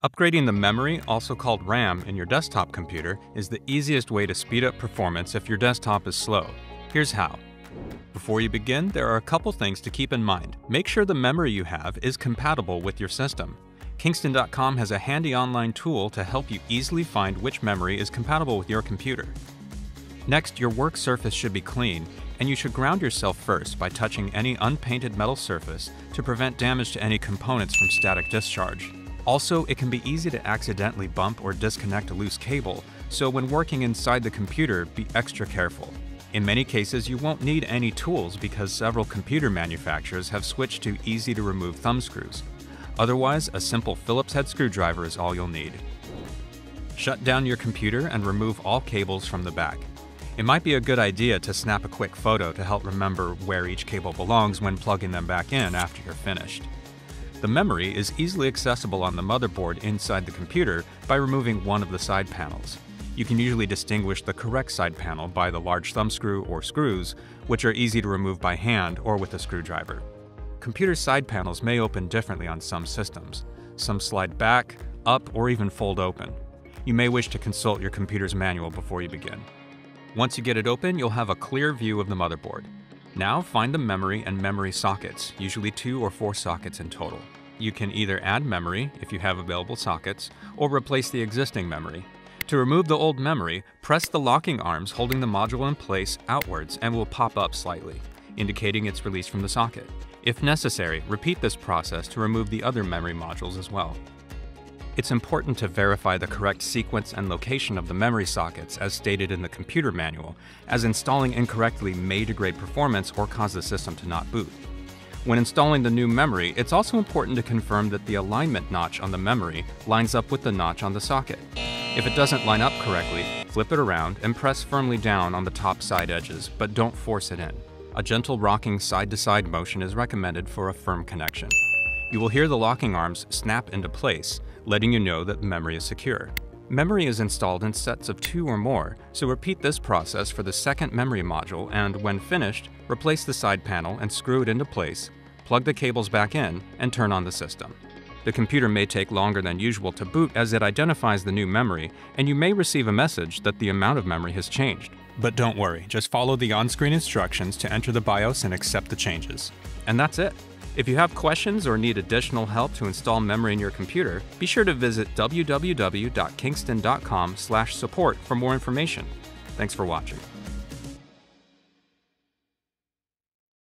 Upgrading the memory, also called RAM, in your desktop computer is the easiest way to speed up performance if your desktop is slow. Here's how. Before you begin, there are a couple things to keep in mind. Make sure the memory you have is compatible with your system. Kingston.com has a handy online tool to help you easily find which memory is compatible with your computer. Next, your work surface should be clean, and you should ground yourself first by touching any unpainted metal surface to prevent damage to any components from static discharge. Also, it can be easy to accidentally bump or disconnect a loose cable, so when working inside the computer, be extra careful. In many cases, you won't need any tools because several computer manufacturers have switched to easy-to-remove thumb screws. Otherwise, a simple Phillips head screwdriver is all you'll need. Shut down your computer and remove all cables from the back. It might be a good idea to snap a quick photo to help remember where each cable belongs when plugging them back in after you're finished. The memory is easily accessible on the motherboard inside the computer by removing one of the side panels. You can usually distinguish the correct side panel by the large thumb screw or screws, which are easy to remove by hand or with a screwdriver. Computer side panels may open differently on some systems. Some slide back, up, or even fold open. You may wish to consult your computer's manual before you begin. Once you get it open, you'll have a clear view of the motherboard. Now find the memory and memory sockets, usually 2 or 4 sockets in total. You can either add memory, if you have available sockets, or replace the existing memory. To remove the old memory, press the locking arms holding the module in place outwards and will pop up slightly, indicating it's released from the socket. If necessary, repeat this process to remove the other memory modules as well. It's important to verify the correct sequence and location of the memory sockets as stated in the computer manual, as installing incorrectly may degrade performance or cause the system to not boot. When installing the new memory, it's also important to confirm that the alignment notch on the memory lines up with the notch on the socket. If it doesn't line up correctly, flip it around and press firmly down on the top side edges, but don't force it in. A gentle rocking side-to-side motion is recommended for a firm connection. You will hear the locking arms snap into place, letting you know that the memory is secure. Memory is installed in sets of 2 or more, so repeat this process for the second memory module and, when finished, replace the side panel and screw it into place, plug the cables back in, and turn on the system. The computer may take longer than usual to boot as it identifies the new memory, and you may receive a message that the amount of memory has changed. But don't worry, just follow the on-screen instructions to enter the BIOS and accept the changes. And that's it. If you have questions or need additional help to install memory in your computer, be sure to visit www.kingston.com/support for more information. Thanks for watching.